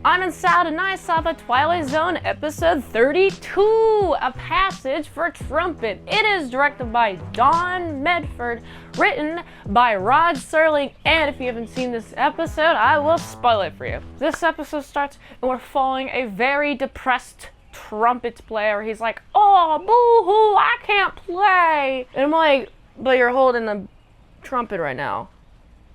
I'm Inside and I saw the Twilight Zone episode 32, A Passage for Trumpet. It is directed by Don Medford, written by Rod Serling, and if you haven't seen this episode, I will spoil it for you. This episode starts and we're following a very depressed trumpet player. He's like, oh, boo-hoo, I can't play. And I'm like, but you're holding the trumpet right now.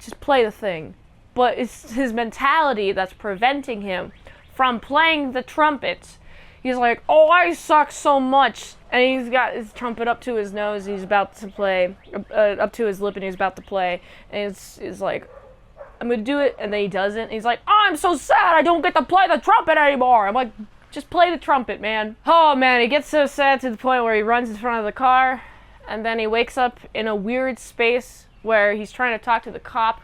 Just play the thing. But it's his mentality that's preventing him from playing the trumpet. He's like, oh, I suck so much. And he's got his trumpet up to his nose. He's about to play, up to his lip, and he's about to play. And it's like, I'm going to do it. And then he doesn't. He's like, oh, I'm so sad. I don't get to play the trumpet anymore. I'm like, just play the trumpet, man. Oh, man. He gets so sad to the point where he runs in front of the car. And then he wakes up in a weird space where he's trying to talk to the cop.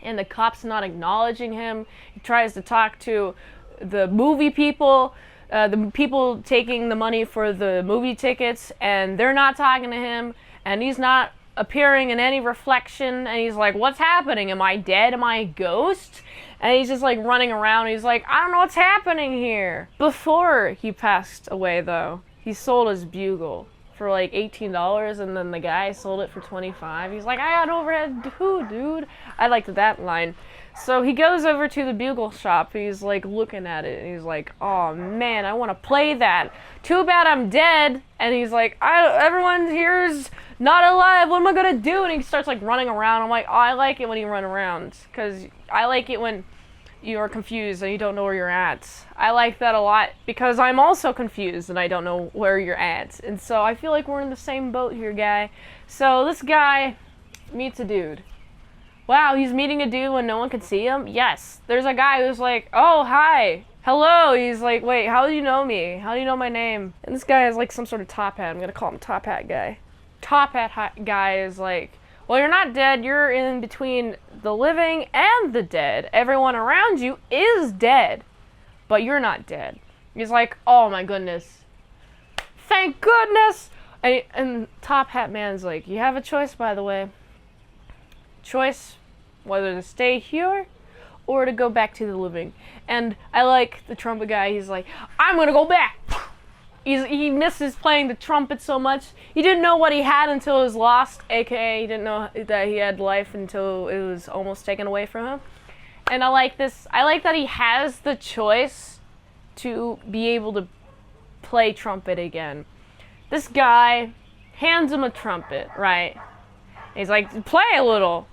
And the cop's not acknowledging him. He tries to talk to the movie people, the people taking the money for the movie tickets, and they're not talking to him, and he's not appearing in any reflection, and he's like, what's happening? Am I dead? Am I a ghost? And he's just like running around. He's like, I don't know what's happening here. Before he passed away, though, he sold his bugle for like $18, and then the guy sold it for $25. He's like, I got overhead too, dude. I liked that line. So he goes over to the bugle shop. He's like looking at it, and he's like, oh man, I want to play that. Too bad I'm dead. And he's like, everyone here's not alive. What am I gonna do? And he starts like running around. I'm like, oh, I like it when you run around, because I like it when you're confused and you don't know where you're at. I like that a lot because I'm also confused and I don't know where you're at. And so I feel like we're in the same boat here, guy. So this guy meets a dude. Wow, he's meeting a dude when no one can see him? Yes. There's a guy who's like, oh, hi. Hello. He's like, wait, how do you know me? How do you know my name? And this guy has like some sort of top hat. I'm going to call him Top Hat Guy. Top Hat Guy is like, well, you're not dead. You're in between the living and the dead. Everyone around you is dead, but you're not dead. He's like, oh my goodness. Thank goodness. And Top Hat Man's like, you have a choice, by the way. Choice whether to stay here or to go back to the living. And I like the trumpet guy. He's like, I'm going to go back. He misses playing the trumpet so much. He didn't know what he had until it was lost, aka he didn't know that he had life until it was almost taken away from him. And I like this. I like that he has the choice to be able to play trumpet again. This guy hands him a trumpet, right? He's like, play a little.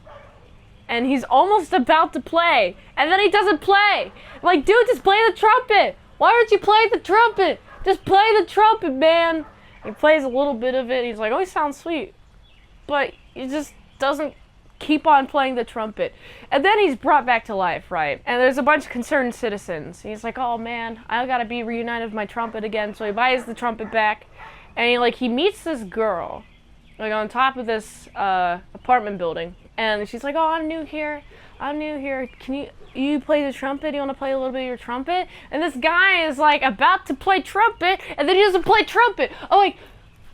And he's almost about to play. And then he doesn't play. I'm like, dude, just play the trumpet. Why aren't you playing the trumpet? Just play the trumpet, man. He plays a little bit of it. He's like, oh, he sounds sweet. But he just doesn't keep on playing the trumpet. And then he's brought back to life, right? And there's a bunch of concerned citizens. He's like, oh, man, I gotta be reunited with my trumpet again. So he buys the trumpet back. And he meets this girl, like on top of this apartment building. And she's like, oh, I'm new here. Can you play the trumpet? You want to play a little bit of your trumpet? And this guy is like about to play trumpet, and then he doesn't play trumpet. I'm like,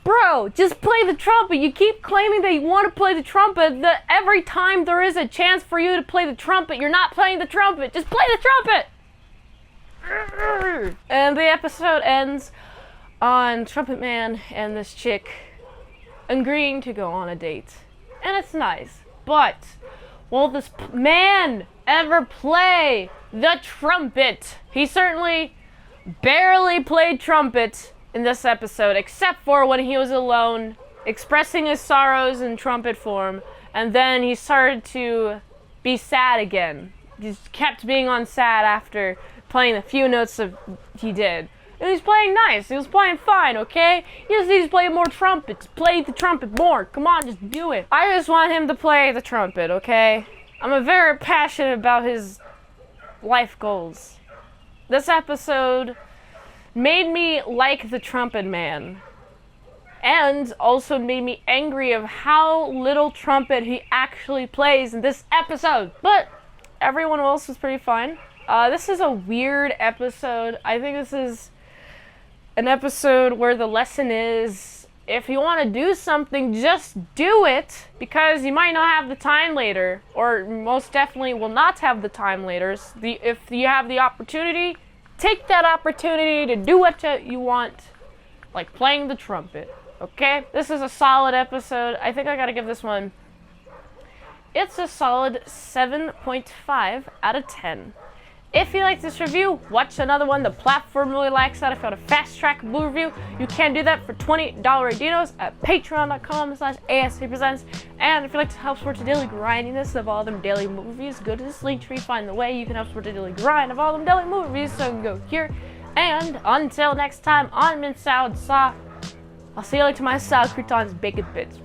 bro, just play the trumpet. You keep claiming that you want to play the trumpet. That every time there is a chance for you to play the trumpet, you're not playing the trumpet. Just play the trumpet. And the episode ends on Trumpet Man and this chick agreeing to go on a date. And it's nice. But will this man ever play the trumpet? He certainly barely played trumpet in this episode, except for when he was alone, expressing his sorrows in trumpet form, and then he started to be sad again. He just kept being on sad after playing the few notes he did. And he's playing nice. He was playing fine, okay? He just needs to play more trumpets. Play the trumpet more. Come on, just do it. I just want him to play the trumpet, okay? I'm very passionate about his life goals. This episode made me like the trumpet man. And also made me angry of how little trumpet he actually plays in this episode. But everyone else was pretty fine. This is a weird episode. I think this is an episode where the lesson is if you want to do something, just do it, because you might not have the time later, or most definitely will not have the time later. If you have the opportunity, take that opportunity to do what you want, like playing the trumpet. Okay, this is a solid episode. I think I gotta give this one, it's a solid 7.5 out of 10. If you like this review, watch another one. The platform really likes that. If you want a fast-track blue review, you can do that for $20 Radinos at patreon.com/ASEPresents. And if you'd like to help support the daily grindiness of all them daily movies, go to this link tree, find the way you can help support the daily grind of all them daily movies. So you can go here. And until next time, on Mint Salad Saw, I'll see you later to my salad croutons, bacon bits.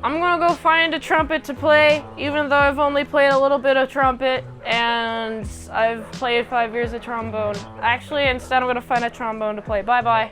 I'm gonna go find a trumpet to play, even though I've only played a little bit of trumpet, and I've played 5 years of trombone. Actually, instead I'm gonna find a trombone to play. Bye-bye.